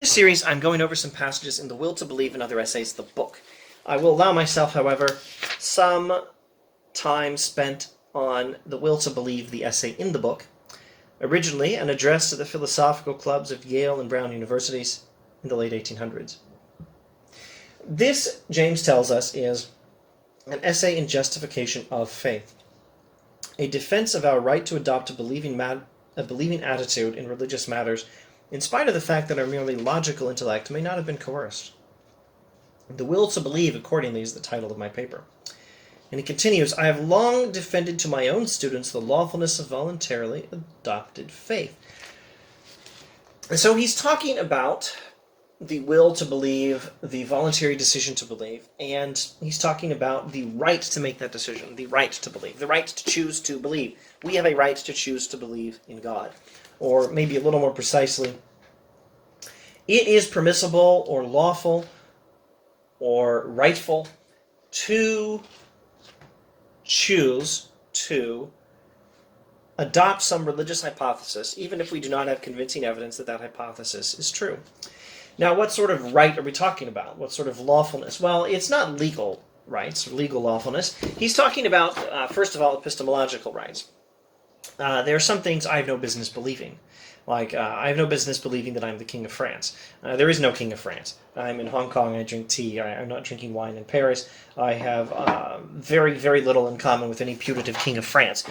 this series, I'm going over some passages in The Will to Believe and Other Essays, the book. I will allow myself, however, some time spent on The Will to Believe, the essay in the book, originally an address to the philosophical clubs of Yale and Brown universities in the late 1800s. This, James tells us, is an essay in justification of faith, a defense of our right to adopt a believing attitude in religious matters, in spite of the fact that our merely logical intellect may not have been coerced. The Will to Believe, accordingly, is the title of my paper. And he continues, I have long defended to my own students the lawfulness of voluntarily adopted faith. And so he's talking about the will to believe, the voluntary decision to believe, and he's talking about the right to make that decision, the right to believe, the right to choose to believe. We have a right to choose to believe in God. Or maybe a little more precisely, it is permissible or lawful or rightful to choose to adopt some religious hypothesis, even if we do not have convincing evidence that that hypothesis is true. Now, what sort of right are we talking about? What sort of lawfulness? Well, it's not legal rights or legal lawfulness. He's talking about, first of all, epistemological rights. There are some things I have no business believing. Like, I have no business believing that I'm the King of France. There is no King of France. I'm in Hong Kong, I drink tea, I'm not drinking wine in Paris. I have very, very little in common with any putative King of France.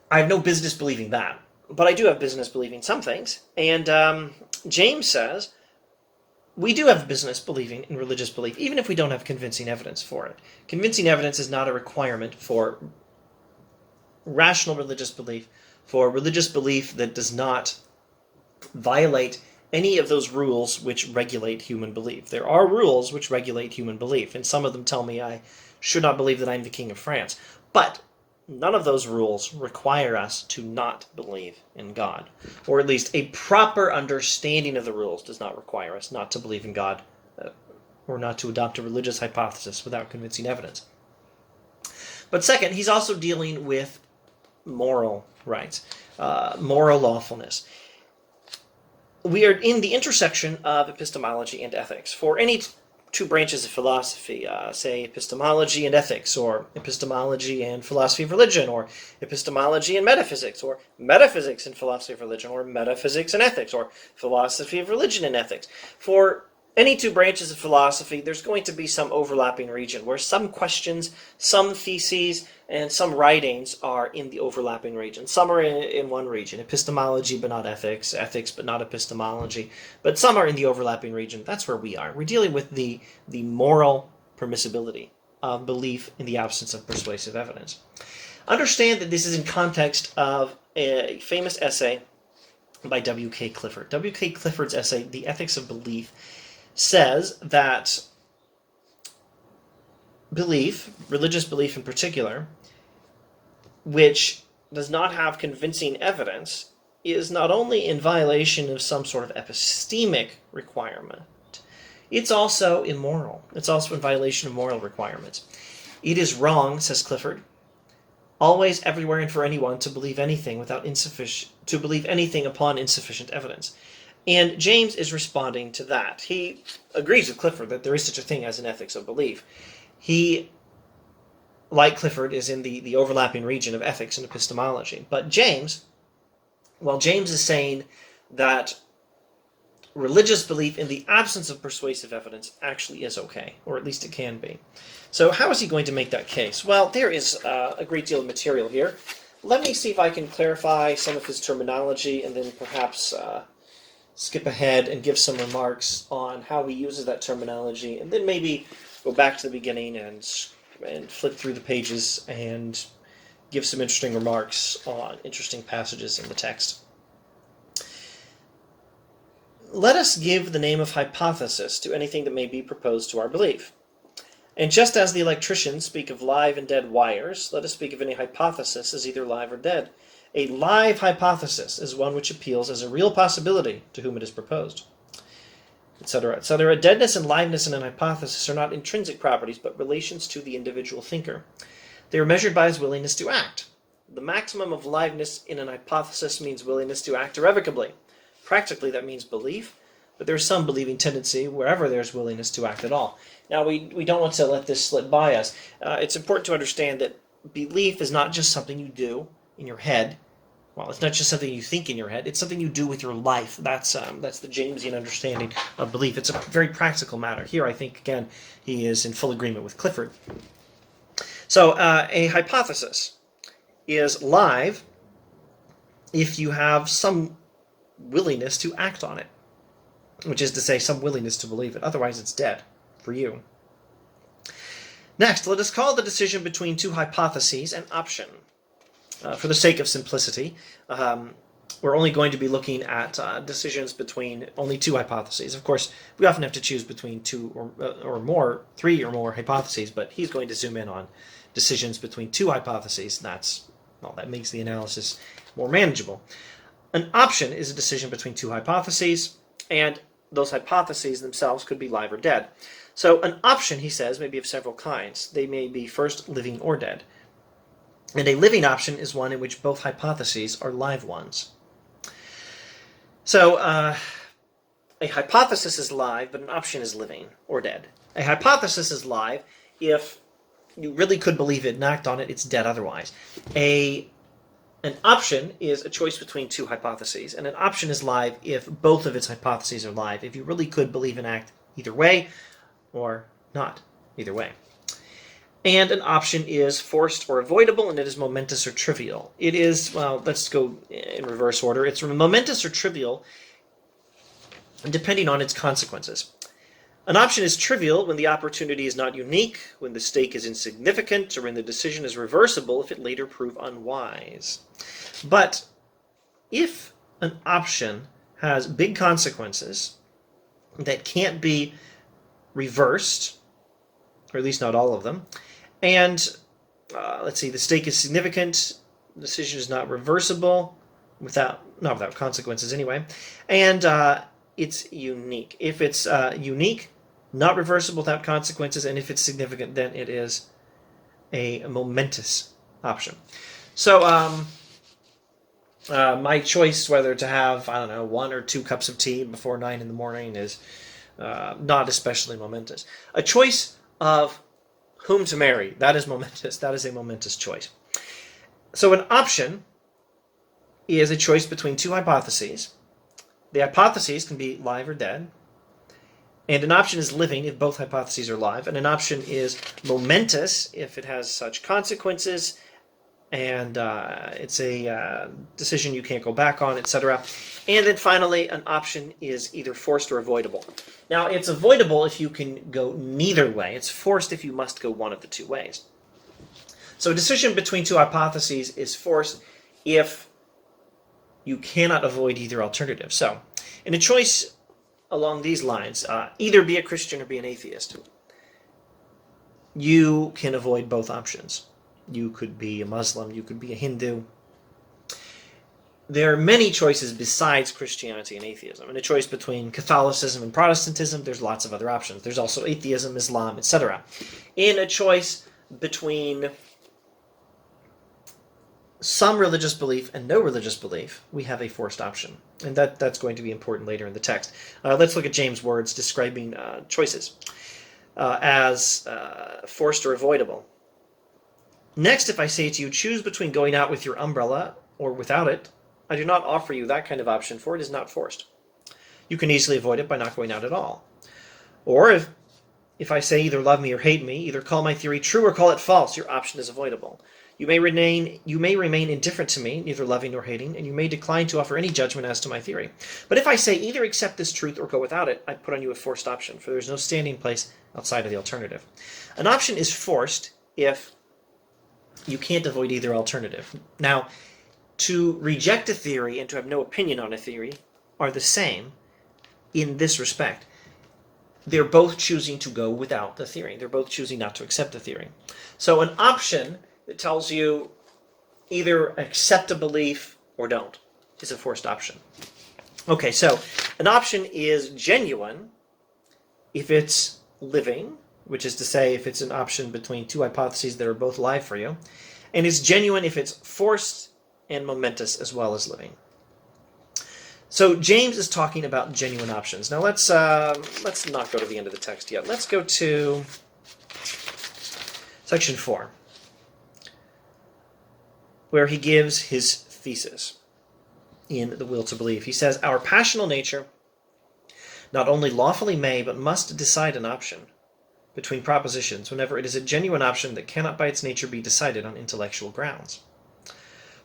I have no business believing that. But I do have business believing some things. And James says, we do have business believing in religious belief, even if we don't have convincing evidence for it. Convincing evidence is not a requirement for rational religious belief, for religious belief that does not violate any of those rules which regulate human belief. There are rules which regulate human belief, and some of them tell me I should not believe that I'm the King of France. But none of those rules require us to not believe in God. Or at least a proper understanding of the rules does not require us not to believe in God or not to adopt a religious hypothesis without convincing evidence. But second, he's also dealing with moral rights, moral lawfulness. We are in the intersection of epistemology and ethics. For any two branches of philosophy, say epistemology and ethics, or epistemology and philosophy of religion, or epistemology and metaphysics, or metaphysics and philosophy of religion, or metaphysics and ethics, or philosophy of religion and ethics. For any two branches of philosophy, there's going to be some overlapping region where some questions, some theses, and some writings are in the overlapping region. Some are in one region, epistemology but not ethics, ethics but not epistemology, but some are in the overlapping region. That's where we are. We're dealing with the moral permissibility of belief in the absence of persuasive evidence. Understand that this is in context of a famous essay by W.K. Clifford. W.K. Clifford's essay, The Ethics of Belief, says that belief, religious belief in particular, which does not have convincing evidence, is not only in violation of some sort of epistemic requirement, it's also immoral. It's also in violation of moral requirements. It is wrong, says Clifford, always, everywhere, and for anyone to believe anything upon insufficient evidence. And James is responding to that. He agrees with Clifford that there is such a thing as an ethics of belief. He, like Clifford, is in the overlapping region of ethics and epistemology. But James is saying that religious belief in the absence of persuasive evidence actually is okay, or at least it can be. So how is he going to make that case? Well, there is a great deal of material here. Let me see if I can clarify some of his terminology and then perhaps skip ahead and give some remarks on how he uses that terminology, and then maybe go back to the beginning and flip through the pages and give some interesting remarks on interesting passages in the text. Let us give the name of hypothesis to anything that may be proposed to our belief. And just as the electricians speak of live and dead wires, let us speak of any hypothesis as either live or dead. A live hypothesis is one which appeals as a real possibility to whom it is proposed, etc., etc. Deadness and liveness in an hypothesis are not intrinsic properties, but relations to the individual thinker. They are measured by his willingness to act. The maximum of liveness in an hypothesis means willingness to act irrevocably. Practically, that means belief, but there's some believing tendency wherever there's willingness to act at all. Now, we don't want to let this slip by us. It's important to understand that belief is not just something you do in your head. Well, it's not just something you think in your head. It's something you do with your life. That's the Jamesian understanding of belief. It's a very practical matter. Here, I think, again, he is in full agreement with Clifford. So, a hypothesis is live if you have some willingness to act on it, which is to say, some willingness to believe it. Otherwise, it's dead for you. Next, let us call the decision between two hypotheses an option. For the sake of simplicity, we're only going to be looking at decisions between only two hypotheses. Of course, we often have to choose between two or more, three or more hypotheses, but he's going to zoom in on decisions between two hypotheses. That makes the analysis more manageable. An option is a decision between two hypotheses, and those hypotheses themselves could be live or dead. So an option, he says, may be of several kinds. They may be first living or dead. And a living option is one in which both hypotheses are live ones. So a hypothesis is live, but an option is living or dead. A hypothesis is live if you really could believe it and act on it. It's dead otherwise. An option is a choice between two hypotheses, and an option is live if both of its hypotheses are live, if you really could believe and act either way or not either way. And an option is forced or avoidable, and it is momentous or trivial. It is, well, let's go in reverse order. It's momentous or trivial depending on its consequences. An option is trivial when the opportunity is not unique, when the stake is insignificant, or when the decision is reversible if it later prove unwise. But if an option has big consequences that can't be reversed, or at least not all of them, and let's see, the stake is significant, the decision is not reversible, not without consequences anyway, and it's unique. If it's unique, not reversible without consequences, and if it's significant, then it is a momentous option. So my choice whether to have, 1 or 2 cups of tea before 9 in the morning is not especially momentous. A choice of whom to marry, that is momentous. That is a momentous choice. So an option is a choice between two hypotheses. The hypotheses can be live or dead. And an option is living if both hypotheses are live. And an option is momentous if it has such consequences and it's a decision you can't go back on, etc. And then finally, an option is either forced or avoidable. Now, it's avoidable if you can go neither way. It's forced if you must go one of the two ways. So a decision between two hypotheses is forced if you cannot avoid either alternative. So, in a choice along these lines, either be a Christian or be an atheist, you can avoid both options. You could be a Muslim, you could be a Hindu. There are many choices besides Christianity and atheism. In a choice between Catholicism and Protestantism, there's lots of other options. There's also atheism, Islam, etc. In a choice between some religious belief and no religious belief, we have a forced option. And that's going to be important later in the text. Let's look at James' words describing choices as forced or avoidable. Next, if I say to you, choose between going out with your umbrella or without it, I do not offer you that kind of option, for it is not forced. You can easily avoid it by not going out at all. Or if I say either love me or hate me, either call my theory true or call it false, your option is avoidable. You may remain indifferent to me, neither loving nor hating, and you may decline to offer any judgment as to my theory. But if I say either accept this truth or go without it, I put on you a forced option, for there is no standing place outside of the alternative. An option is forced if you can't avoid either alternative. Now, to reject a theory and to have no opinion on a theory are the same in this respect. They're both choosing to go without the theory. They're both choosing not to accept the theory. So an option that tells you either accept a belief or don't is a forced option. Okay, so an option is genuine if it's living, which is to say if it's an option between two hypotheses that are both live for you, and it's genuine if it's forced and momentous as well as living. So James is talking about genuine options. Now let's not go to the end of the text yet. Let's go to section 4, where he gives his thesis in the will to believe. He says, our passional nature not only lawfully may, but must decide an option between propositions whenever it is a genuine option that cannot by its nature be decided on intellectual grounds.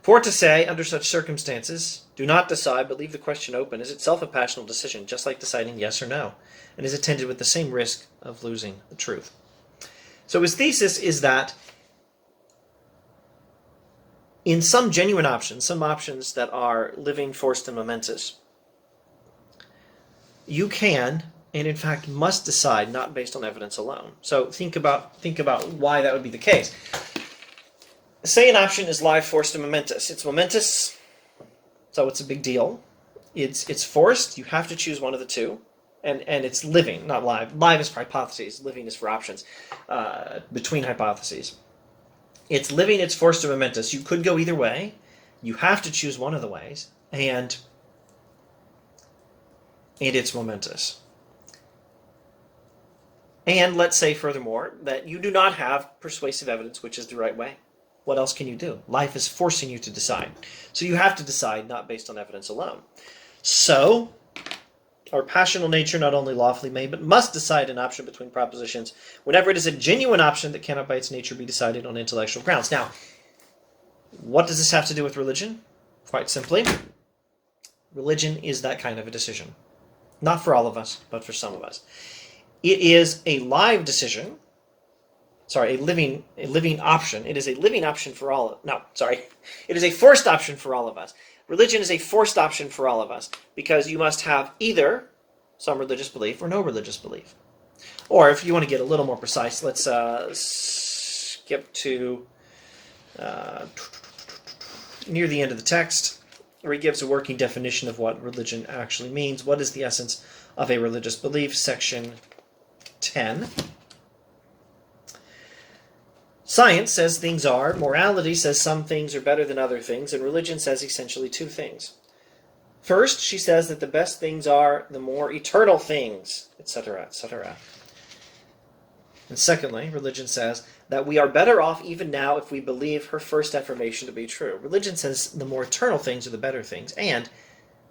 For to say, under such circumstances, do not decide, but leave the question open, is itself a passional decision, just like deciding yes or no, and is attended with the same risk of losing the truth. So his thesis is that in some genuine options, some options that are living, forced, and momentous, you can, and in fact must decide not based on evidence alone. So think about why that would be the case. Say an option is live, forced, and momentous. It's momentous, so it's a big deal. It's forced, you have to choose one of the two. And it's living, not live. Live is for hypotheses, living is for options, between hypotheses. It's living, it's forced, or momentous. You could go either way. You have to choose one of the ways, and it's momentous. And let's say, furthermore, that you do not have persuasive evidence which is the right way. What else can you do? Life is forcing you to decide. So you have to decide not based on evidence alone. So, our passional nature not only lawfully may, but must decide an option between propositions whenever it is a genuine option that cannot by its nature be decided on intellectual grounds. Now, what does this have to do with religion? Quite simply, religion is that kind of a decision. Not for all of us, but for some of us. It is a live decision. Sorry, a living option. It is a living option for all. It is a forced option for all of us. Religion is a forced option for all of us because you must have either some religious belief or no religious belief. Or if you want to get a little more precise, let's skip to near the end of the text, where he gives a working definition of what religion actually means. What is the essence of a religious belief? Section 10. Science says things are, morality says some things are better than other things, and religion says essentially two things. First, she says that the best things are the more eternal things, etc., etc. And secondly, religion says that we are better off even now if we believe her first affirmation to be true. Religion says the more eternal things are the better things, and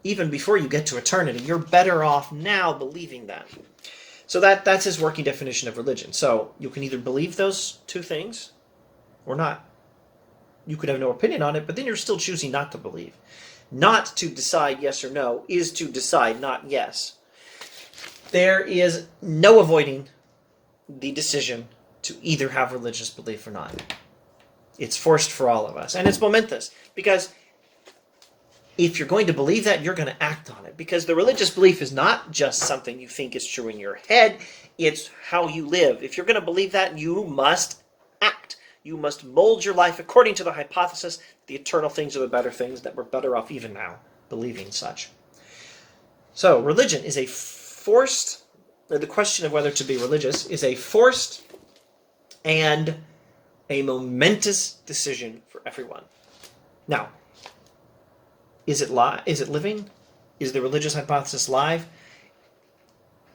even before you get to eternity, you're better off now believing that. So that's his working definition of religion. So you can either believe those two things or not. You could have no opinion on it, but then you're still choosing not to believe. Not to decide yes or no is to decide not yes. There is no avoiding the decision to either have religious belief or not. It's forced for all of us. And it's momentous, because if you're going to believe that, you're going to act on it. Because the religious belief is not just something you think is true in your head. It's how you live. If you're going to believe that, you must act. You must mold your life according to the hypothesis, the eternal things are the better things, that we're better off even now believing such. So religion is a forced, the question of whether to be religious is a forced and a momentous decision for everyone. Now, is it living? Is the religious hypothesis live?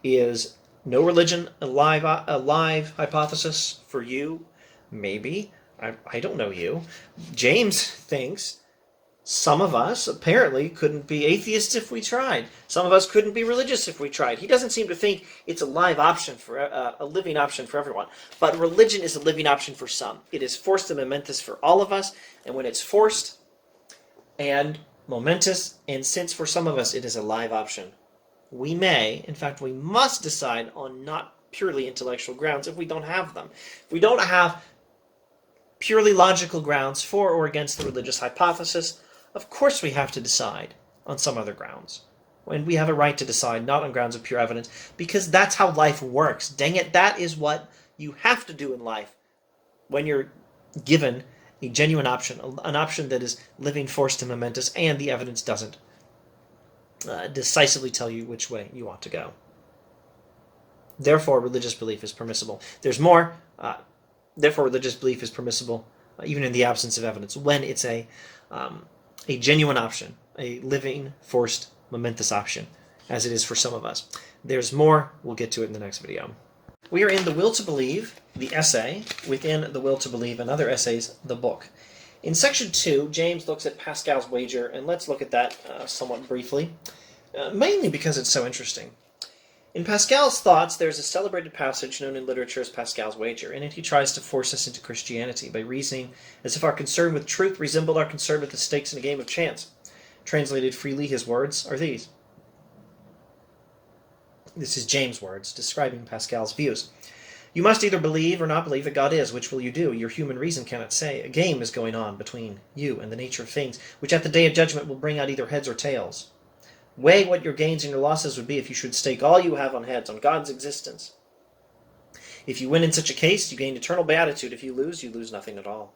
Is no religion a live hypothesis for you? Maybe. I don't know you. James thinks some of us apparently couldn't be atheists if we tried. Some of us couldn't be religious if we tried. He doesn't seem to think it's a live option for a living option for everyone. But religion is a living option for some. It is forced and momentous for all of us. And when it's forced and momentous, and since for some of us it is a live option, we may, in fact we must decide on not purely intellectual grounds if we don't have them. If we don't have purely logical grounds for or against the religious hypothesis, of course we have to decide on some other grounds. And we have a right to decide not on grounds of pure evidence, because that's how life works. Dang it, that is what you have to do in life when you're given a genuine option, an option that is living, forced, and momentous, and the evidence doesn't decisively tell you which way you ought to go. Therefore, religious belief is permissible. There's more. Therefore, religious belief is permissible even in the absence of evidence when it's a genuine option, a living, forced, momentous option, as it is for some of us. There's more. We'll get to it in the next video. We are in The Will to Believe, the essay, within The Will to Believe and Other Essays, the book. In section 2, James looks at Pascal's wager, and let's look at that somewhat briefly, mainly because it's so interesting. In Pascal's Thoughts, there's a celebrated passage known in literature as Pascal's wager. In it, he tries to force us into Christianity by reasoning as if our concern with truth resembled our concern with the stakes in a game of chance. Translated freely, his words are these. This is James' words, describing Pascal's views. You must either believe or not believe that God is. Which will you do? Your human reason cannot say. A game is going on between you and the nature of things, which at the day of judgment will bring out either heads or tails. Weigh what your gains and your losses would be if you should stake all you have on heads, on God's existence. If you win in such a case, you gain eternal beatitude. If you lose nothing at all.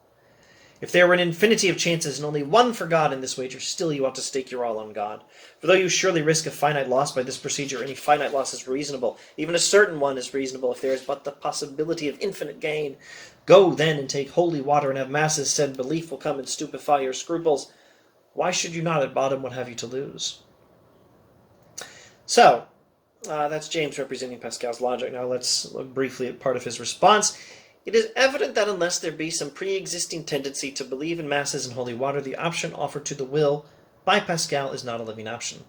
If there were an infinity of chances and only one for God in this wager, still you ought to stake your all on God. For though you surely risk a finite loss by this procedure, any finite loss is reasonable. Even a certain one is reasonable if there is but the possibility of infinite gain. Go then and take holy water and have masses said. Belief will come and stupefy your scruples. Why should you not at bottom what have you to lose? So, that's James representing Pascal's logic. Now let's look briefly at part of his response. It is evident that unless there be some pre-existing tendency to believe in masses and holy water, the option offered to the will by Pascal is not a living option.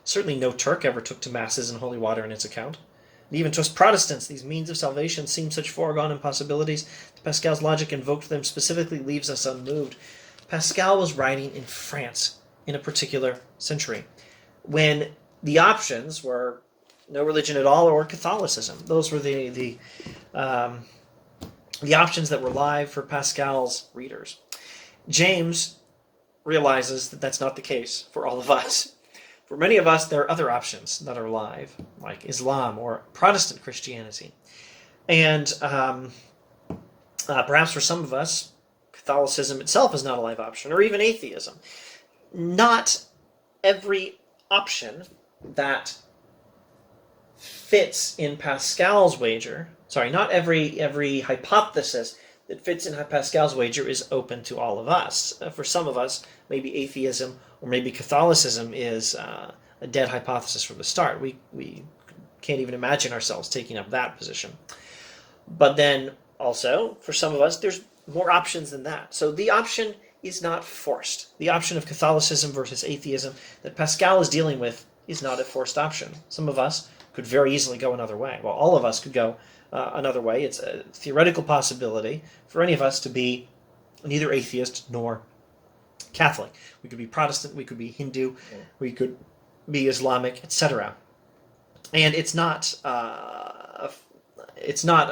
Certainly no Turk ever took to masses and holy water in its account. And even to us Protestants, these means of salvation seem such foregone impossibilities that Pascal's logic invoked for them specifically leaves us unmoved. Pascal was writing in France in a particular century, when the options were no religion at all or Catholicism. Those were the options that were live for Pascal's readers. James realizes that that's not the case for all of us. For many of us, there are other options that are live, like Islam or Protestant Christianity. And perhaps for some of us, Catholicism itself is not a live option, or even atheism. Not every option that fits in Pascal's wager, not every hypothesis that fits in Pascal's wager is open to all of us. For some of us, maybe atheism or maybe Catholicism is a dead hypothesis from the start. We can't even imagine ourselves taking up that position. But then also, for some of us, there's more options than that. So the option is not forced. The option of Catholicism versus atheism that Pascal is dealing with is not a forced option. Some of us could very easily go another way. Well, all of us could go another way. It's a theoretical possibility for any of us to be neither atheist nor Catholic. We could be Protestant, we could be Hindu, we could be Islamic, etc. And it's not an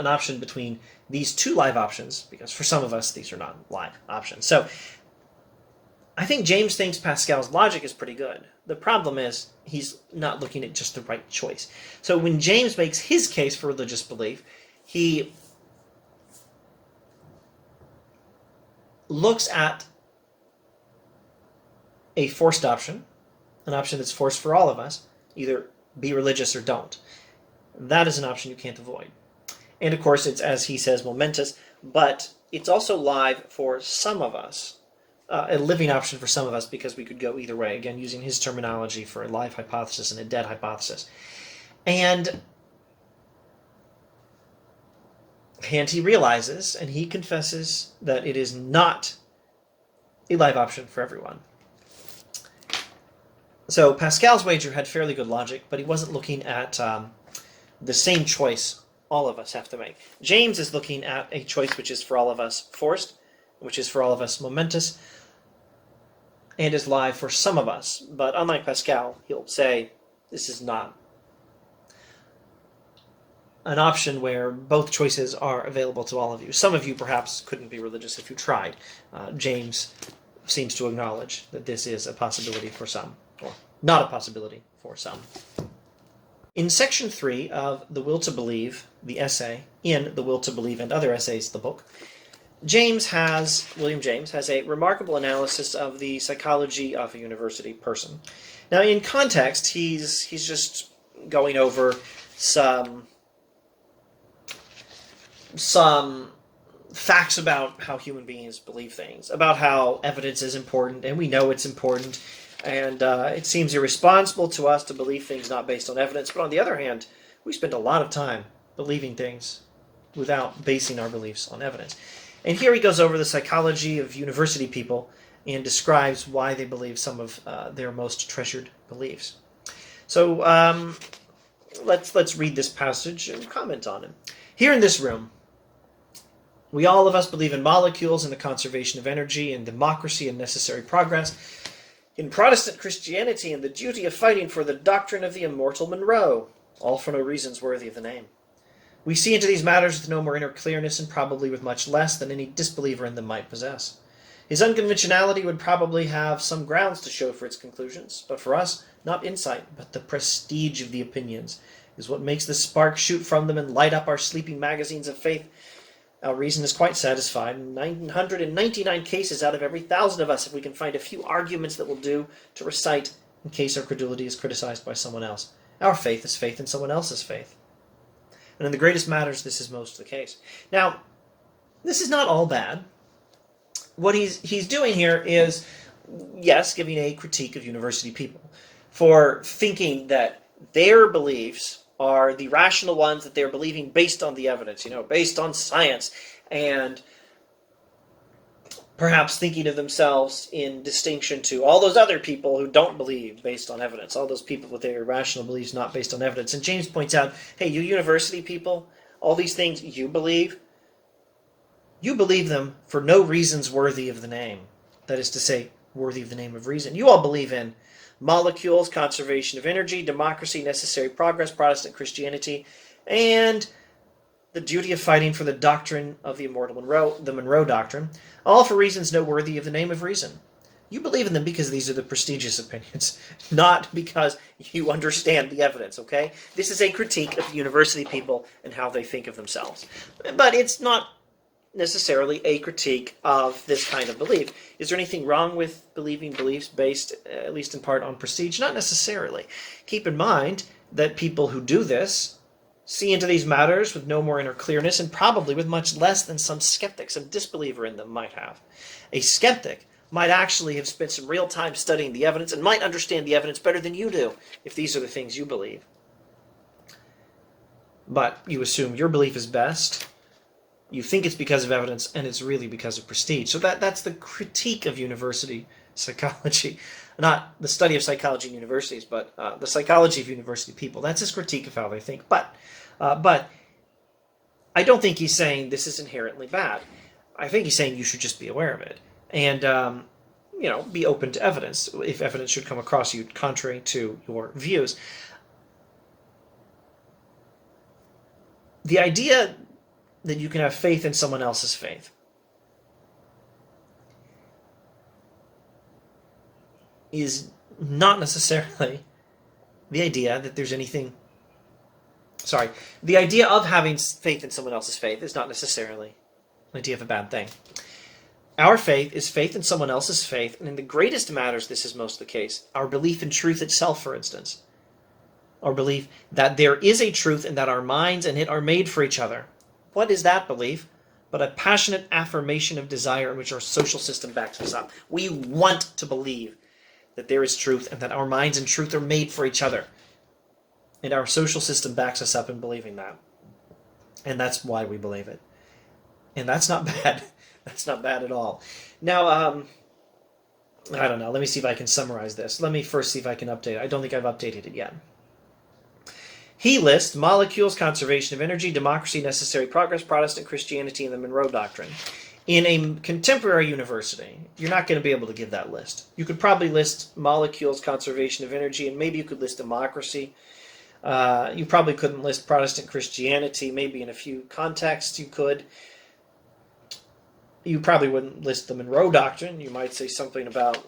option between these two live options, because for some of us these are not live options. So I think James thinks Pascal's logic is pretty good. The problem is he's not looking at just the right choice. So when James makes his case for religious belief, he looks at a forced option, an option that's forced for all of us, either be religious or don't. That is an option you can't avoid. And of course, it's, as he says, momentous, but it's also live for some of us. A living option for some of us, because we could go either way, again, using his terminology for a live hypothesis and a dead hypothesis. And he realizes, and he confesses, that it is not a live option for everyone. So Pascal's wager had fairly good logic, but he wasn't looking at the same choice all of us have to make. James is looking at a choice which is for all of us forced, which is for all of us momentous, and is live for some of us. But unlike Pascal, he'll say this is not an option where both choices are available to all of you. Some of you perhaps couldn't be religious if you tried. James seems to acknowledge that this is a possibility for some, or not a possibility for some. In section 3 of The Will to Believe, the essay, in The Will to Believe and Other Essays, the book, William James has a remarkable analysis of the psychology of a university person. Now, in context, he's just going over some facts about how human beings believe things, about how evidence is important, and we know it's important. And it seems irresponsible to us to believe things not based on evidence. But on the other hand, we spend a lot of time believing things without basing our beliefs on evidence. And here he goes over the psychology of university people and describes why they believe some of their most treasured beliefs. So let's read this passage and comment on it. Here in this room, we all of us believe in molecules and the conservation of energy and democracy and necessary progress. In Protestant Christianity and the duty of fighting for the doctrine of the immortal Monroe, all for no reasons worthy of the name. We see into these matters with no more inner clearness and probably with much less than any disbeliever in them might possess. His unconventionality would probably have some grounds to show for its conclusions, but for us, not insight, but the prestige of the opinions is what makes the spark shoot from them and light up our sleeping magazines of faith. Our reason is quite satisfied. In 999 cases out of every 1,000 of us, if we can find a few arguments that will do to recite in case our credulity is criticized by someone else. Our faith is faith in someone else's faith. And in the greatest matters, this is most the case. Now, this is not all bad. What he's doing here is, yes, giving a critique of university people for thinking that their beliefs are the rational ones that they're believing based on the evidence, based on science, and perhaps thinking of themselves in distinction to all those other people who don't believe based on evidence, all those people with their rational beliefs not based on evidence. And James points out, hey, you university people, all these things you believe them for no reasons worthy of the name. That is to say, worthy of the name of reason. You all believe in molecules, conservation of energy, democracy, necessary progress, Protestant Christianity, and the duty of fighting for the doctrine of the immortal Monroe, the Monroe Doctrine, all for reasons no worthy of the name of reason. You believe in them because these are the prestigious opinions, not because you understand the evidence, okay? This is a critique of university people and how they think of themselves. But it's not necessarily a critique of this kind of belief. Is there anything wrong with believing beliefs based, at least in part, on prestige? Not necessarily. Keep in mind that people who do this see into these matters with no more inner clearness and probably with much less than some skeptic, some disbeliever in them might have. A skeptic might actually have spent some real time studying the evidence and might understand the evidence better than you do if these are the things you believe. But you assume your belief is best. You think it's because of evidence, and it's really because of prestige. So that's the critique of university psychology. Not the study of psychology in universities, but the psychology of university people. That's his critique of how they think. But I don't think he's saying this is inherently bad. I think he's saying you should just be aware of it. And, be open to evidence if evidence should come across you contrary to your views. The idea that you can have faith in someone else's faith is not necessarily the idea that there's anything... the idea of having faith in someone else's faith is not necessarily the idea of a bad thing. Our faith is faith in someone else's faith, and in the greatest matters this is most the case. Our belief in truth itself, for instance. Our belief that there is a truth and that our minds and it are made for each other. What is that belief but a passionate affirmation of desire in which our social system backs us up? We want to believe that there is truth and that our minds and truth are made for each other. And our social system backs us up in believing that. And that's why we believe it. And that's not bad. That's not bad at all. Now, I don't know. Let me see if I can summarize this. Let me first see if I can update it. I don't think I've updated it yet. He lists molecules, conservation of energy, democracy, necessary progress, Protestant Christianity, and the Monroe Doctrine. In a contemporary university, you're not going to be able to give that list. You could probably list molecules, conservation of energy, and maybe you could list democracy. You probably couldn't list Protestant Christianity. Maybe in a few contexts you could. You probably wouldn't list the Monroe Doctrine. You might say something about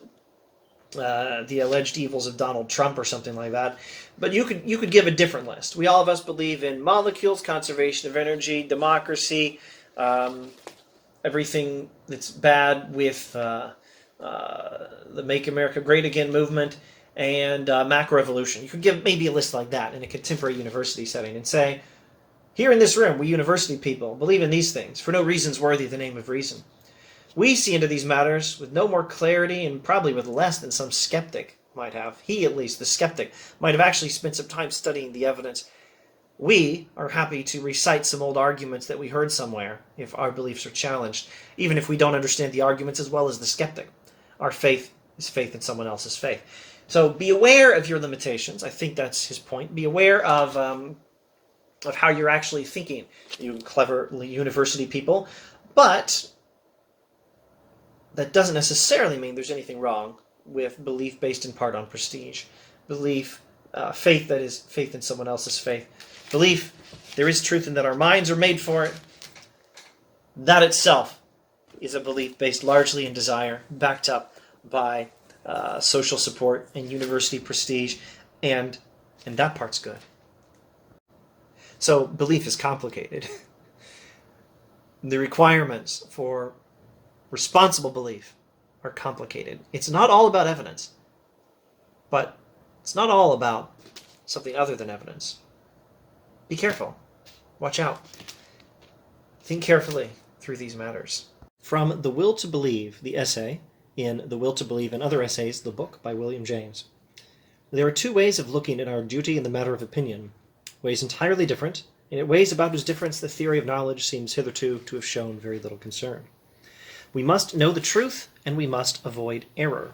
the alleged evils of Donald Trump or something like that. But you could give a different list. We all of us believe in molecules, conservation of energy, democracy, everything that's bad with the Make America Great Again movement, and macroevolution. You could give maybe a list like that in a contemporary university setting and say, here in this room, we university people believe in these things for no reasons worthy of the name of reason. We see into these matters with no more clarity and probably with less than some skeptic might have, he at least, the skeptic, might have actually spent some time studying the evidence. We are happy to recite some old arguments that we heard somewhere if our beliefs are challenged, even if we don't understand the arguments as well as the skeptic. Our faith is faith in someone else's faith. So be aware of your limitations. I think that's his point. Be aware of how you're actually thinking, you clever university people. But that doesn't necessarily mean there's anything wrong with belief based in part on prestige. Belief, faith that is faith in someone else's faith. Belief, there is truth in that our minds are made for it. That itself is a belief based largely in desire, backed up by social support and university prestige, and that part's good. So belief is complicated. The requirements for responsible belief are complicated. It's not all about evidence, but it's not all about something other than evidence. Be careful. Watch out. Think carefully through these matters. From The Will to Believe, the essay, in The Will to Believe and Other Essays, the book by William James. There are two ways of looking at our duty in the matter of opinion, ways entirely different, and yet ways about whose difference the theory of knowledge seems hitherto to have shown very little concern. We must know the truth, and we must avoid error.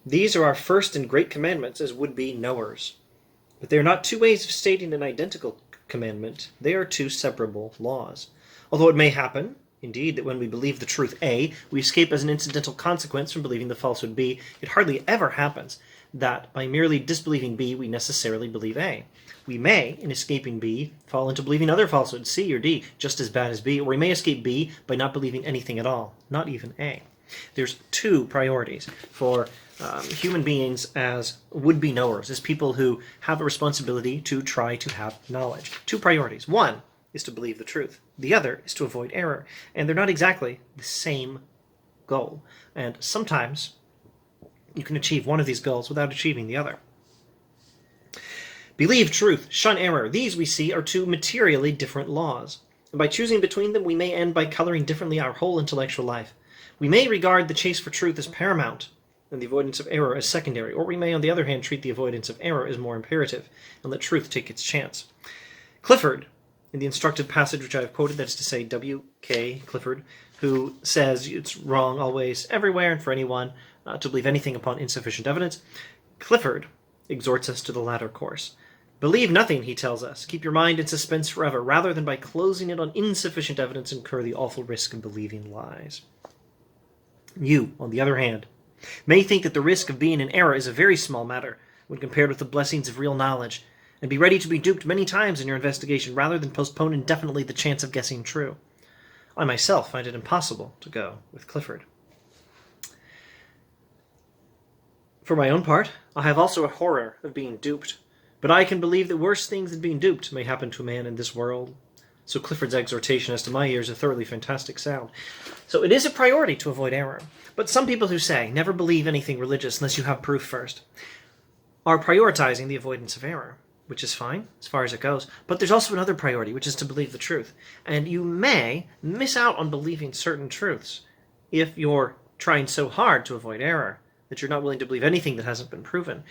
These are our first and great commandments as would-be knowers. But they are not two ways of stating an identical commandment. They are two separable laws. Although it may happen, indeed, that when we believe the truth A, we escape as an incidental consequence from believing the falsehood B, it hardly ever happens that by merely disbelieving B, we necessarily believe A. We may, in escaping B, fall into believing other falsehoods, C or D, just as bad as B, or we may escape B by not believing anything at all, not even A. There's two priorities for human beings as would-be knowers, as people who have a responsibility to try to have knowledge. Two priorities. One is to believe the truth. The other is to avoid error. And they're not exactly the same goal. And sometimes you can achieve one of these goals without achieving the other. Believe truth, shun error. These, we see, are two materially different laws. And by choosing between them, we may end by coloring differently our whole intellectual life. We may regard the chase for truth as paramount and the avoidance of error as secondary, or we may, on the other hand, treat the avoidance of error as more imperative and let truth take its chance. Clifford, in the instructive passage which I have quoted, that is to say W.K. Clifford, who says it's wrong always, everywhere, and for anyone to believe anything upon insufficient evidence, Clifford exhorts us to the latter course. Believe nothing, he tells us. Keep your mind in suspense forever, rather than by closing it on insufficient evidence incur the awful risk of believing lies. You, on the other hand, may think that the risk of being in error is a very small matter when compared with the blessings of real knowledge, and be ready to be duped many times in your investigation rather than postpone indefinitely the chance of guessing true. I myself find it impossible to go with Clifford. For my own part, I have also a horror of being duped, but I can believe that worse things than being duped may happen to a man in this world. So Clifford's exhortation, as to my ears, a thoroughly fantastic sound. So it is a priority to avoid error. But some people who say, never believe anything religious unless you have proof first, are prioritizing the avoidance of error, which is fine, as far as it goes. But there's also another priority, which is to believe the truth. And you may miss out on believing certain truths if you're trying so hard to avoid error that you're not willing to believe anything that hasn't been proven.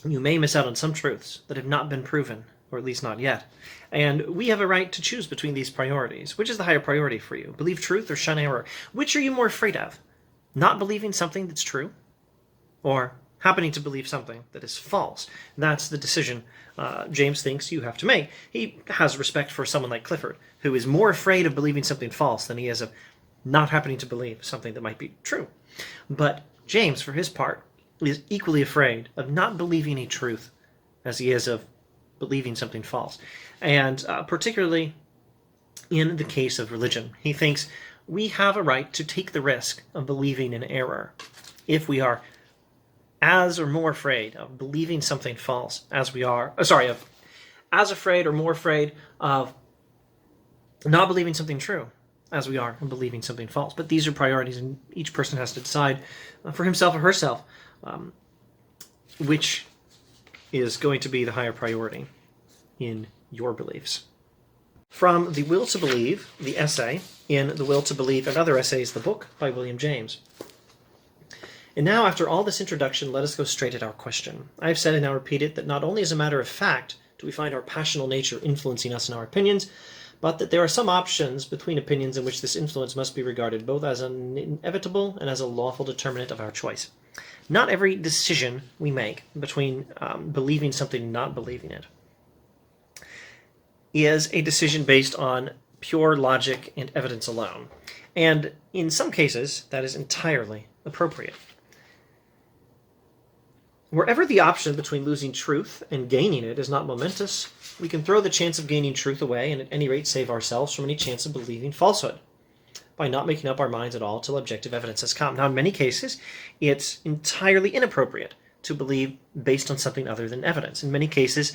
You may miss out on some truths that have not been proven, or at least not yet. And we have a right to choose between these priorities. Which is the higher priority for you? Believe truth or shun error? Which are you more afraid of? Not believing something that's true, or happening to believe something that is false? That's the decision James thinks you have to make. He has respect for someone like Clifford, who is more afraid of believing something false than he is of not happening to believe something that might be true. But James, for his part, is equally afraid of not believing a truth as he is of believing something false. And particularly in the case of religion, he thinks we have a right to take the risk of believing in error if we are as or more afraid of believing something false as we are, as afraid or more afraid of not believing something true as we are of believing something false. But these are priorities, and each person has to decide for himself or herself which is going to be the higher priority in your beliefs. From The Will to Believe, the essay, in The Will to Believe and Other Essays, the book by William James. And now, after all this introduction, let us go straight at our question. I have said and now repeat it that not only as a matter of fact do we find our passional nature influencing us in our opinions, but that there are some options between opinions in which this influence must be regarded both as an inevitable and as a lawful determinant of our choice. Not every decision we make between believing something and not believing it is a decision based on pure logic and evidence alone. And in some cases, that is entirely appropriate. Wherever the option between losing truth and gaining it is not momentous, we can throw the chance of gaining truth away and at any rate save ourselves from any chance of believing falsehood by not making up our minds at all till objective evidence has come. Now, in many cases, it's entirely inappropriate to believe based on something other than evidence. In many cases,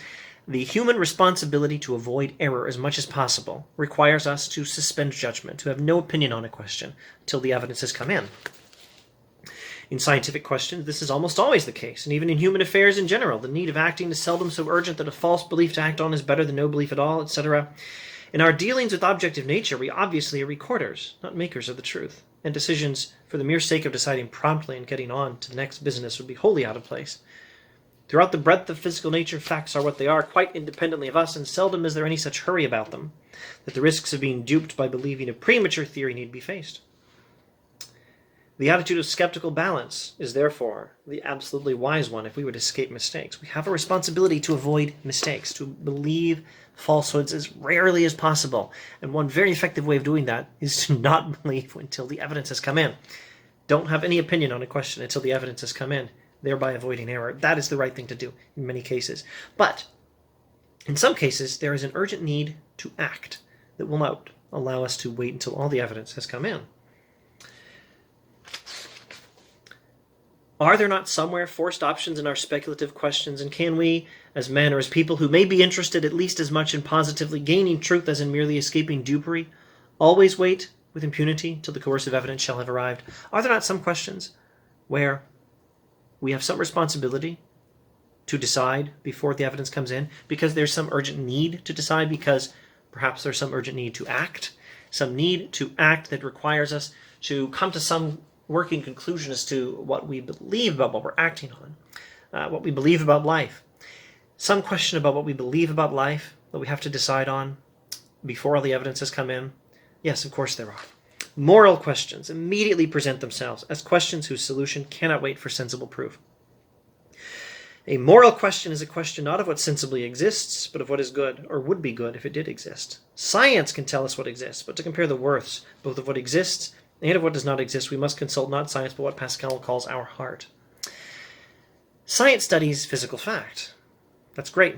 the human responsibility to avoid error as much as possible requires us to suspend judgment, to have no opinion on a question till the evidence has come in. In scientific questions, this is almost always the case, and even in human affairs in general, the need of acting is seldom so urgent that a false belief to act on is better than no belief at all, etc. In our dealings with objective nature, we obviously are recorders, not makers of the truth, and decisions for the mere sake of deciding promptly and getting on to the next business would be wholly out of place. Throughout the breadth of physical nature, facts are what they are, quite independently of us, and seldom is there any such hurry about them that the risks of being duped by believing a premature theory need be faced. The attitude of skeptical balance is therefore the absolutely wise one if we would escape mistakes. We have a responsibility to avoid mistakes, to believe falsehoods as rarely as possible. And one very effective way of doing that is to not believe until the evidence has come in. Don't have any opinion on a question until the evidence has come in, thereby avoiding error. That is the right thing to do in many cases. But in some cases, there is an urgent need to act that will not allow us to wait until all the evidence has come in. Are there not somewhere forced options in our speculative questions, and can we, as men or as people who may be interested at least as much in positively gaining truth as in merely escaping dupery, always wait with impunity till the coercive evidence shall have arrived? Are there not some questions where we have some responsibility to decide before the evidence comes in, because there's some urgent need to decide, because perhaps there's some urgent need to act, some need to act that requires us to come to some working conclusion as to what we believe about what we're acting on, what we believe about life. Some question about what we believe about life that we have to decide on before all the evidence has come in? Yes, of course there are. Moral questions immediately present themselves as questions whose solution cannot wait for sensible proof. A moral question is a question not of what sensibly exists, but of what is good, or would be good if it did exist. Science can tell us what exists, but to compare the worths, both of what exists and of what does not exist, we must consult not science, but what Pascal calls our heart. Science studies physical fact. That's great.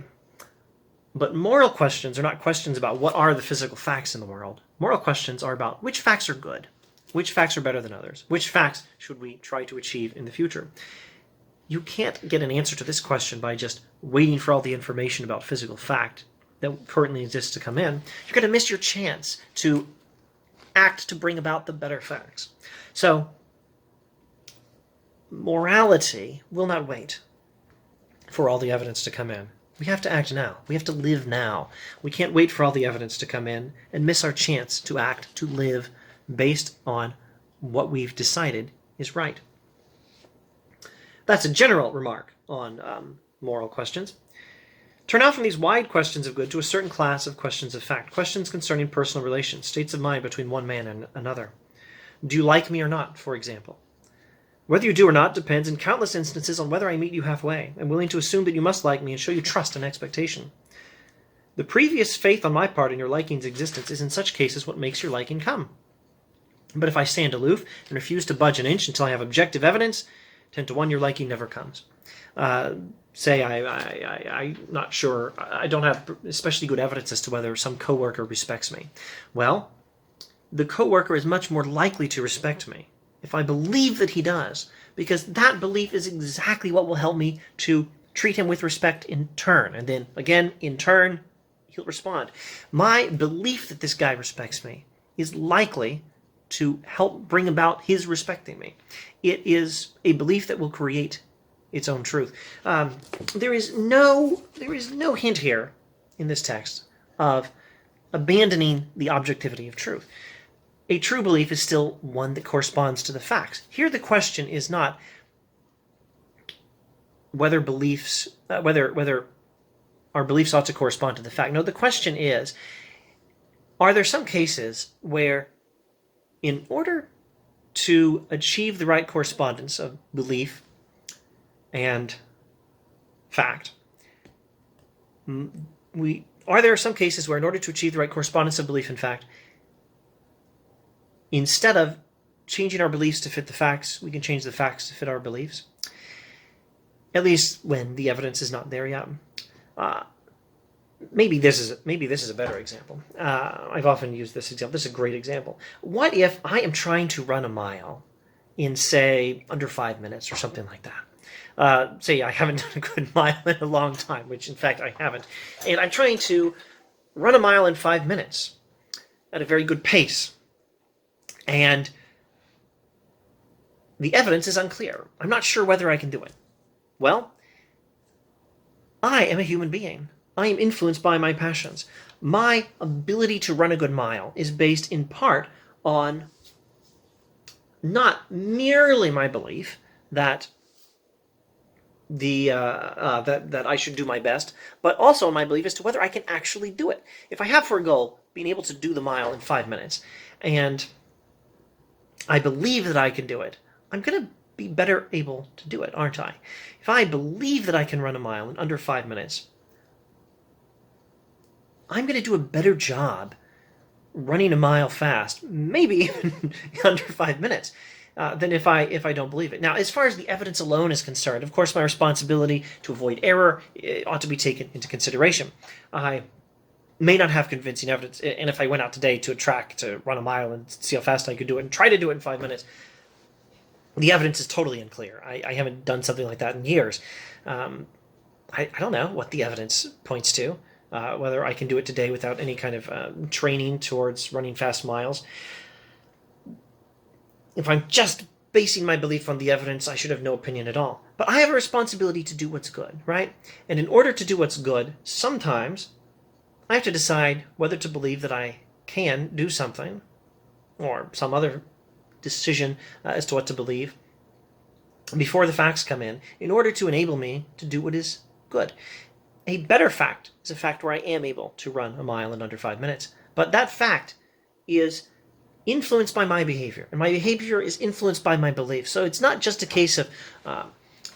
But moral questions are not questions about what are the physical facts in the world. Moral questions are about which facts are good, which facts are better than others, which facts should we try to achieve in the future. You can't get an answer to this question by just waiting for all the information about physical fact that currently exists to come in. You're going to miss your chance to act to bring about the better facts. So, morality will not wait for all the evidence to come in. We have to act now. We have to live now. We can't wait for all the evidence to come in and miss our chance to act, to live based on what we've decided is right. That's a general remark on moral questions. Turn now from these wide questions of good to a certain class of questions of fact, questions concerning personal relations, states of mind between one man and another. Do you like me or not, for example? Whether you do or not depends in countless instances on whether I meet you halfway. I'm willing to assume that you must like me and show you trust and expectation. The previous faith on my part in your liking's existence is in such cases what makes your liking come. But if I stand aloof and refuse to budge an inch until I have objective evidence, 10 to 1 your liking never comes. Say I'm not sure, I don't have especially good evidence as to whether some coworker respects me. Well, the coworker is much more likely to respect me if I believe that he does, because that belief is exactly what will help me to treat him with respect in turn. And then, again, in turn, he'll respond. My belief that this guy respects me is likely to help bring about his respecting me. It is a belief that will create its own truth. There is no hint here in this text of abandoning the objectivity of truth. A true belief is still one that corresponds to the facts. Here the question is not, whether whether our beliefs ought to correspond to the fact. No, the question is, are there some cases where, in order to achieve the right correspondence of belief and fact, are there some cases where, in order to achieve the right correspondence of belief and fact, instead of changing our beliefs to fit the facts, we can change the facts to fit our beliefs? At least when the evidence is not there yet. Maybe this is a better example. I've often used this example. This is a great example. What if I am trying to run a mile in, say, under 5 minutes or something like that? Say I haven't done a good mile in a long time, which in fact I haven't, and I'm trying to run a mile in 5 minutes at a very good pace, and the evidence is unclear. I'm not sure whether I can do it. Well, I am a human being. I am influenced by my passions. My ability to run a good mile is based in part on not merely my belief that that I should do my best, but also my belief as to whether I can actually do it. If I have for a goal being able to do the mile in 5 minutes, and I believe that I can do it, I'm going to be better able to do it, aren't I? If I believe that I can run a mile in under 5 minutes, I'm going to do a better job running a mile fast, maybe even under 5 minutes, than if I don't believe it. Now, as far as the evidence alone is concerned, of course, my responsibility to avoid error ought to be taken into consideration. I may not have convincing evidence, and if I went out today to a track to run a mile and see how fast I could do it and try to do it in 5 minutes, the evidence is totally unclear. I haven't done something like that in years. I don't know what the evidence points to, whether I can do it today without any kind of training towards running fast miles. If I'm just basing my belief on the evidence, I should have no opinion at all. But I have a responsibility to do what's good, right? And in order to do what's good, sometimes I have to decide whether to believe that I can do something, or some other decision as to what to believe, before the facts come in order to enable me to do what is good. A better fact is a fact where I am able to run a mile in under 5 minutes. But that fact is influenced by my behavior, and my behavior is influenced by my belief. So it's not just a case of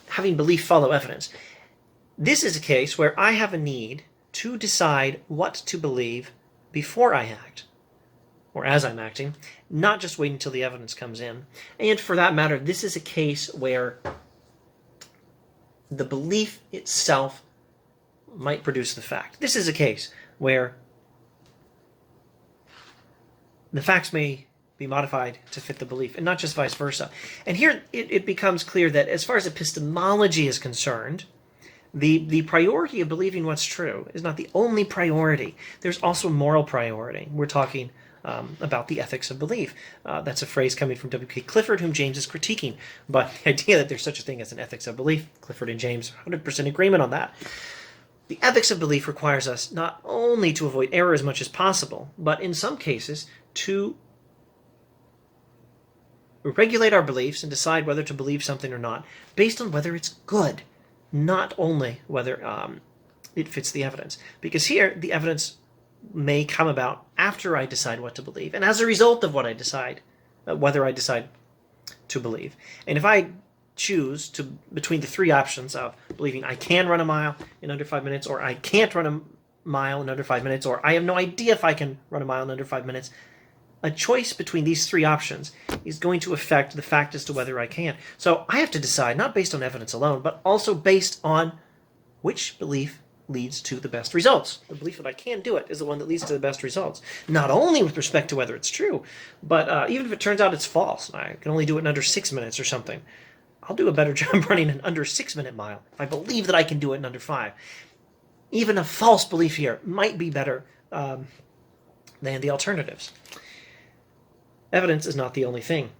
having belief follow evidence. This is a case where I have a need to decide what to believe before I act, or as I'm acting, not just wait until the evidence comes in. And for that matter, this is a case where the belief itself might produce the fact. This is a case where the facts may be modified to fit the belief, and not just vice versa. And here it becomes clear that as far as epistemology is concerned, the priority of believing what's true is not the only priority. There's also moral priority. We're talking about the ethics of belief. That's a phrase coming from W.K. Clifford, whom James is critiquing. But the idea that there's such a thing as an ethics of belief, Clifford and James, 100% agreement on that. The ethics of belief requires us not only to avoid error as much as possible, but in some cases to regulate our beliefs and decide whether to believe something or not based on whether it's good, not only whether it fits the evidence. Because here, the evidence may come about after I decide what to believe, and as a result of what I decide, whether I decide to believe. And if I choose to between the three options of believing I can run a mile in under 5 minutes, or I can't run a mile in under 5 minutes, or I have no idea if I can run a mile in under 5 minutes, a choice between these three options is going to affect the fact as to whether I can. So I have to decide, not based on evidence alone, but also based on which belief leads to the best results. The belief that I can do it is the one that leads to the best results. Not only with respect to whether it's true, but even if it turns out it's false, and I can only do it in under 6 minutes or something, I'll do a better job running an under 6 minute mile if I believe that I can do it in under 5. Even a false belief here might be better than the alternatives. Evidence is not the only thing.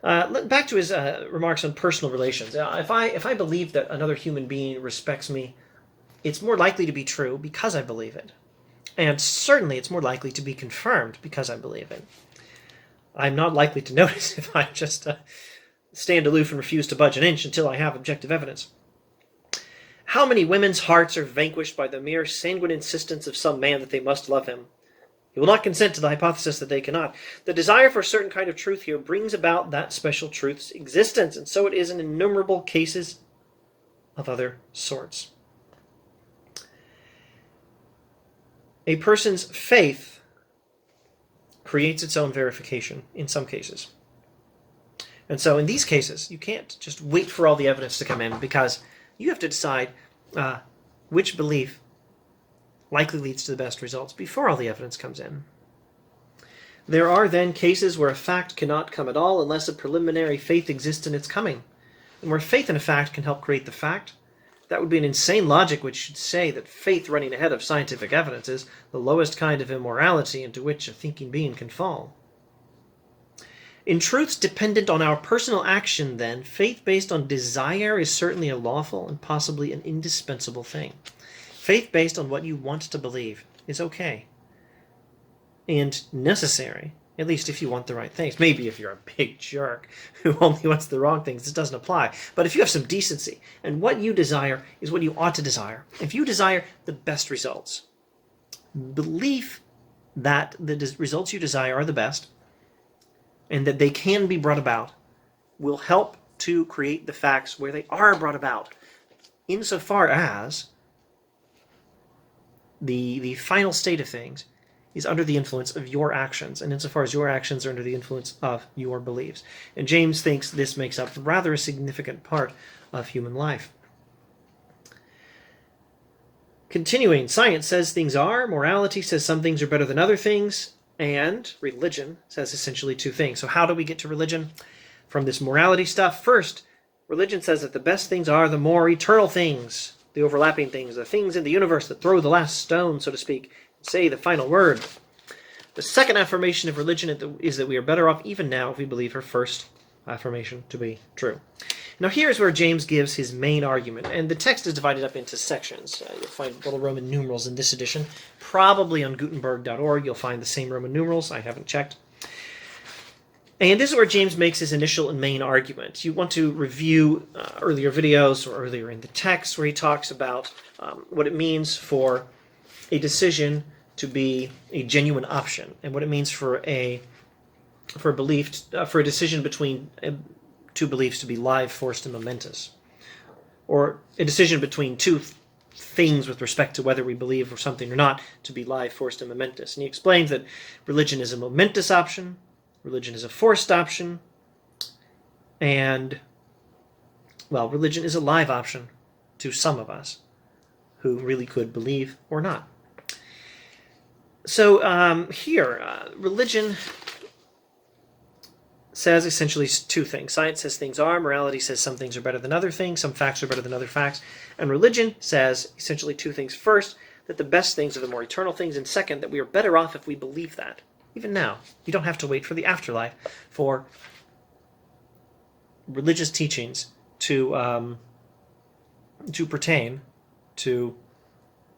Back to his remarks on personal relations. If I believe that another human being respects me, it's more likely to be true because I believe it. And certainly it's more likely to be confirmed because I believe it. I'm not likely to notice if I just stand aloof and refuse to budge an inch until I have objective evidence. How many women's hearts are vanquished by the mere sanguine insistence of some man that they must love him? He will not consent to the hypothesis that they cannot. The desire for a certain kind of truth here brings about that special truth's existence, and so it is in innumerable cases of other sorts. A person's faith creates its own verification in some cases. And so in these cases, you can't just wait for all the evidence to come in, because you have to decide which belief likely leads to the best results before all the evidence comes in. There are then cases where a fact cannot come at all unless a preliminary faith exists in its coming, and where faith in a fact can help create the fact. That would be an insane logic which should say that faith running ahead of scientific evidence is the lowest kind of immorality into which a thinking being can fall. In truths dependent on our personal action, then, faith based on desire is certainly a lawful and possibly an indispensable thing. Faith based on what you want to believe is okay and necessary, at least if you want the right things. Maybe if you're a big jerk who only wants the wrong things, this doesn't apply. But if you have some decency, and what you desire is what you ought to desire, if you desire the best results, belief that the results you desire are the best, and that they can be brought about, will help to create the facts where they are brought about, insofar as the final state of things is under the influence of your actions, and insofar as your actions are under the influence of your beliefs. And James thinks this makes up rather a significant part of human life. Continuing, science says things are, morality says some things are better than other things, and religion says essentially two things. So how do we get to religion? From this morality stuff. First, religion says that the best things are the more eternal things, the overlapping things, the things in the universe that throw the last stone, so to speak, and say the final word. The second affirmation of religion is that we are better off even now if we believe her first affirmation to be true. Now here's where James gives his main argument, and the text is divided up into sections. You'll find little Roman numerals in this edition. Probably on Gutenberg.org you'll find the same Roman numerals. I haven't checked. And this is where James makes his initial and main argument. You want to review earlier videos or earlier in the text where he talks about what it means for a decision to be a genuine option, and what it means for a decision between two beliefs to be live, forced, and momentous, or a decision between two things with respect to whether we believe or something or not to be live, forced, and momentous. And he explains that religion is a momentous option, religion is a forced option, and, well, religion is a live option to some of us who really could believe or not. So religion says essentially two things. Science says things are, morality says some things are better than other things, some facts are better than other facts, and religion says essentially two things. First, that the best things are the more eternal things, and second, that we are better off if we believe that. Even now, you don't have to wait for the afterlife for religious teachings to pertain to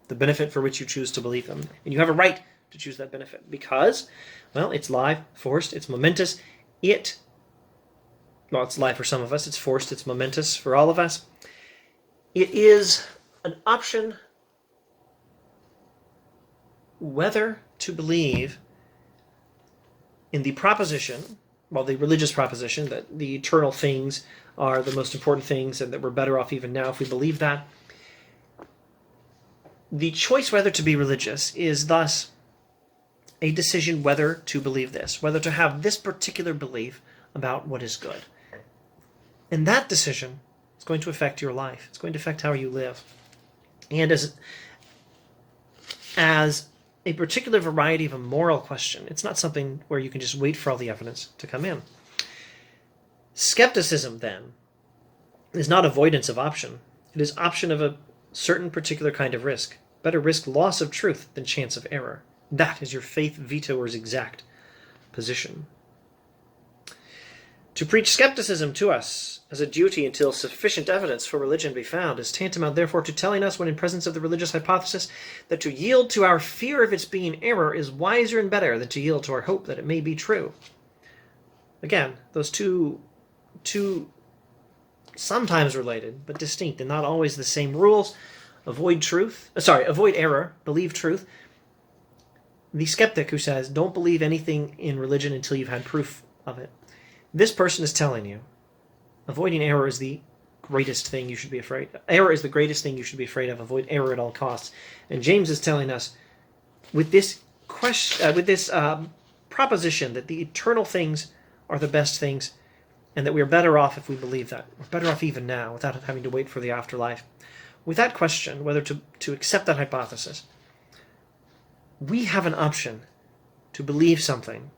the benefit for which you choose to believe them. And you have a right to choose that benefit because, well, it's live, forced, it's momentous. It's live for some of us, it's forced, it's momentous for all of us. It is an option whether to believe in the proposition, the religious proposition, that the eternal things are the most important things and that we're better off even now if we believe that. The choice whether to be religious is thus a decision whether to believe this, whether to have this particular belief about what is good. And that decision is going to affect your life. It's going to affect how you live. And as a particular variety of a moral question, it's not something where you can just wait for all the evidence to come in. Skepticism, then, is not avoidance of option. It is option of a certain particular kind of risk. Better risk loss of truth than chance of error. That is your faith vetoer's exact position. To preach skepticism to us as a duty until sufficient evidence for religion be found is tantamount, therefore, to telling us, when in presence of the religious hypothesis, that to yield to our fear of its being error is wiser and better than to yield to our hope that it may be true. Again, those two sometimes related, but distinct and not always the same rules. Avoid error, believe truth. The skeptic who says, don't believe anything in religion until you've had proof of it. This person is telling you, avoiding error is the greatest thing you should be afraid of. Error is the greatest thing you should be afraid of. Avoid error at all costs. And James is telling us, with this proposition that the eternal things are the best things, and that we are better off if we believe that. We're better off even now, without having to wait for the afterlife. With that question, whether to accept that hypothesis, we have an option to believe something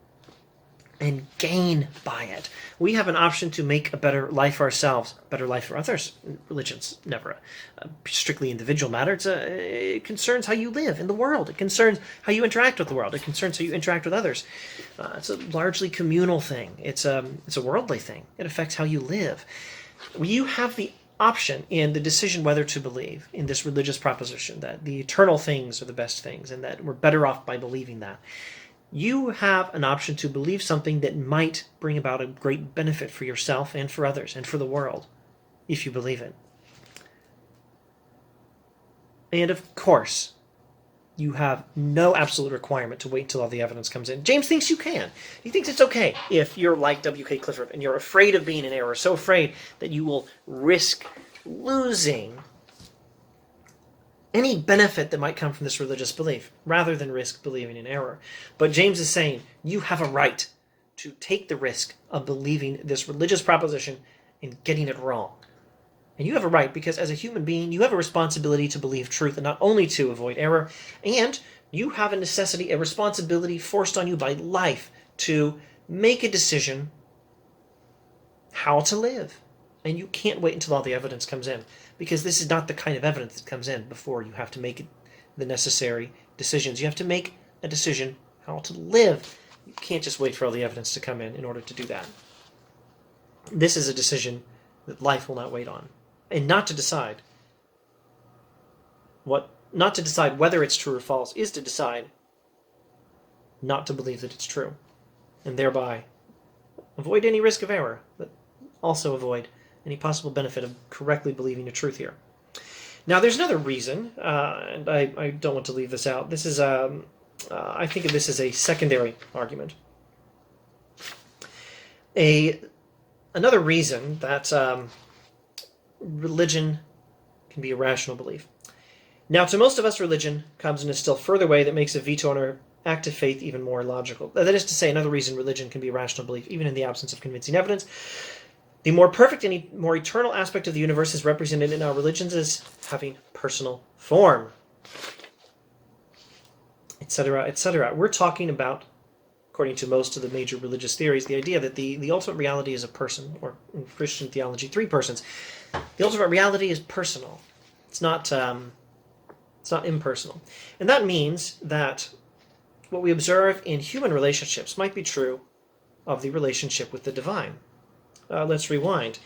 and gain by it. We have an option to make a better life for ourselves, a better life for others. Religion's never a strictly individual matter. It concerns how you live in the world. It concerns how you interact with the world. It concerns how you interact with others. It's a largely communal thing. It's a worldly thing. It affects how you live. You have the option in the decision whether to believe in this religious proposition that the eternal things are the best things and that we're better off by believing that. You have an option to believe something that might bring about a great benefit for yourself and for others and for the world, if you believe it. And of course, you have no absolute requirement to wait until all the evidence comes in. James thinks you can. He thinks it's okay if you're like W.K. Clifford and you're afraid of being in error, so afraid that you will risk losing any benefit that might come from this religious belief, rather than risk believing in error. But James is saying you have a right to take the risk of believing this religious proposition and getting it wrong. And you have a right because as a human being, you have a responsibility to believe truth and not only to avoid error. And you have a necessity, a responsibility forced on you by life to make a decision how to live. And you can't wait until all the evidence comes in, because this is not the kind of evidence that comes in before you have to make the necessary decisions. You have to make a decision how to live. You can't just wait for all the evidence to come in order to do that. This is a decision that life will not wait on. And not to decide whether it's true or false is to decide not to believe that it's true, and thereby avoid any risk of error, but also avoid any possible benefit of correctly believing the truth here. Now, there's another reason, and I don't want to leave this out. This is, I think of this as a secondary argument. Another reason that religion can be a rational belief. Now, to most of us, religion comes in a still further way that makes a veto on our active faith even more logical. That is to say, another reason religion can be a rational belief, even in the absence of convincing evidence. The more perfect and more eternal aspect of the universe is represented in our religions as having personal form, etc., etc. We're talking about, according to most of the major religious theories, the idea that the ultimate reality is a person, or in Christian theology, three persons. The ultimate reality is personal. It's not impersonal. And that means that what we observe in human relationships might be true of the relationship with the divine. Let's rewind.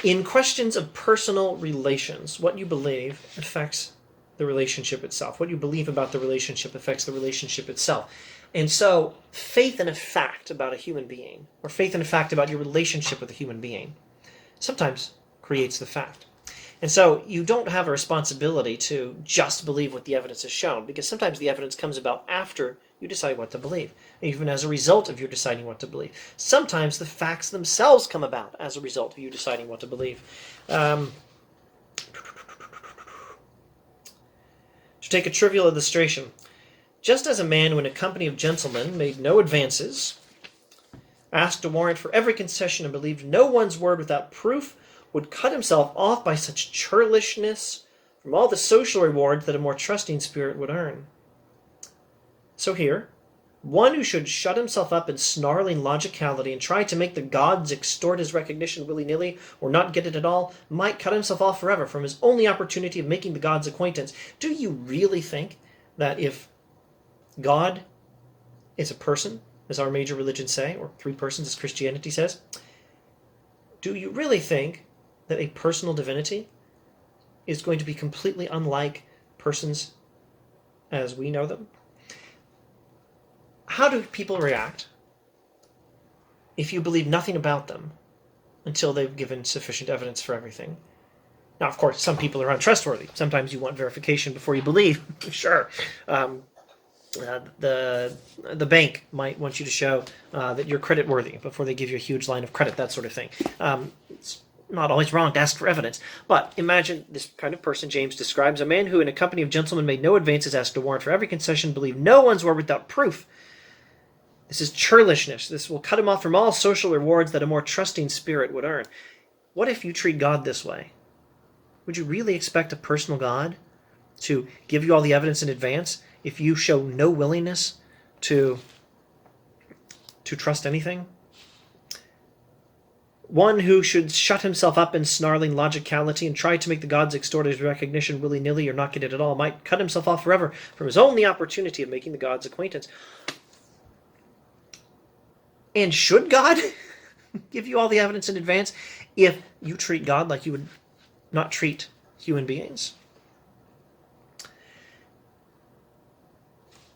In questions of personal relations, what you believe affects the relationship itself. What you believe about the relationship affects the relationship itself. And so, faith in a fact about a human being, or faith in a fact about your relationship with a human being, sometimes creates the fact. And so, you don't have a responsibility to just believe what the evidence has shown, because sometimes the evidence comes about after you decide what to believe, even as a result of you deciding what to believe. Sometimes the facts themselves come about as a result of you deciding what to believe. To take a trivial illustration, just as a man who in a company of gentlemen made no advances, asked a warrant for every concession and believed no one's word without proof, would cut himself off by such churlishness from all the social rewards that a more trusting spirit would earn. So here, one who should shut himself up in snarling logicality and try to make the gods extort his recognition willy-nilly or not get it at all might cut himself off forever from his only opportunity of making the gods' acquaintance. Do you really think that if God is a person, as our major religions say, or three persons as Christianity says, do you really think that a personal divinity is going to be completely unlike persons as we know them, how do people react if you believe nothing about them until they've given sufficient evidence for everything? Now, of course, some people are untrustworthy. Sometimes you want verification before you believe. Sure. The bank might want you to show that you're credit worthy before they give you a huge line of credit, that sort of thing. It's not always wrong to ask for evidence. But imagine this kind of person James describes: a man who in a company of gentlemen made no advances, asked a warrant for every concession, believed no one's word without proof. This is churlishness. This will cut him off from all social rewards that a more trusting spirit would earn. What if you treat God this way? Would you really expect a personal God to give you all the evidence in advance if you show no willingness to trust anything? One who should shut himself up in snarling logicality and try to make the gods extort his recognition willy-nilly or not get it at all might cut himself off forever from his only opportunity of making the gods' acquaintance. And should God give you all the evidence in advance if you treat God like you would not treat human beings?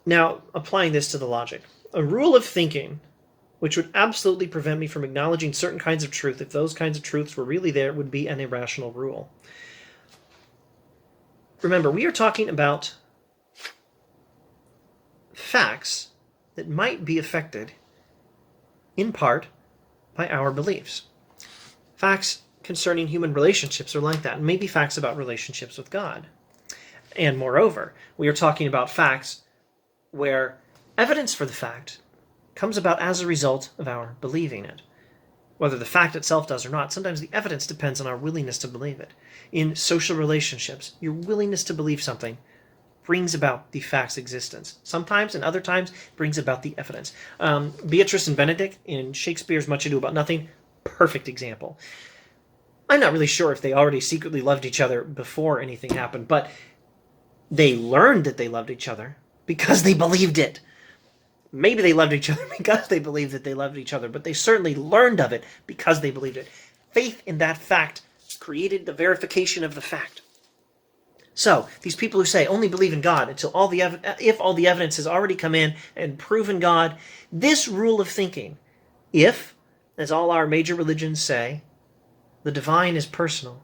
Now, applying this to the logic, a rule of thinking which would absolutely prevent me from acknowledging certain kinds of truth if those kinds of truths were really there would be an irrational rule. Remember, we are talking about facts that might be affected in part by our beliefs. Facts concerning human relationships are like that, and maybe facts about relationships with God. And moreover, we are talking about facts where evidence for the fact comes about as a result of our believing it. Whether the fact itself does or not, sometimes the evidence depends on our willingness to believe it. In social relationships, your willingness to believe something brings about the fact's existence. Sometimes, and other times, brings about the evidence. Beatrice and Benedict in Shakespeare's Much Ado About Nothing, perfect example. I'm not really sure if they already secretly loved each other before anything happened, but they learned that they loved each other because they believed it. Maybe they loved each other because they believed that they loved each other, but they certainly learned of it because they believed it. Faith in that fact created the verification of the fact. So, these people who say only believe in God until if all the evidence has already come in and proven God, this rule of thinking, if, as all our major religions say, the divine is personal,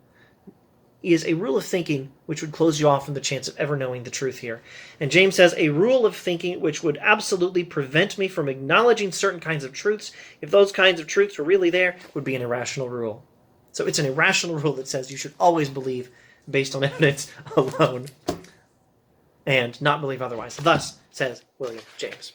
is a rule of thinking which would close you off from the chance of ever knowing the truth here. And James says, a rule of thinking which would absolutely prevent me from acknowledging certain kinds of truths, if those kinds of truths were really there, would be an irrational rule. So it's an irrational rule that says you should always believe based on evidence alone and not believe otherwise. Thus, says William James.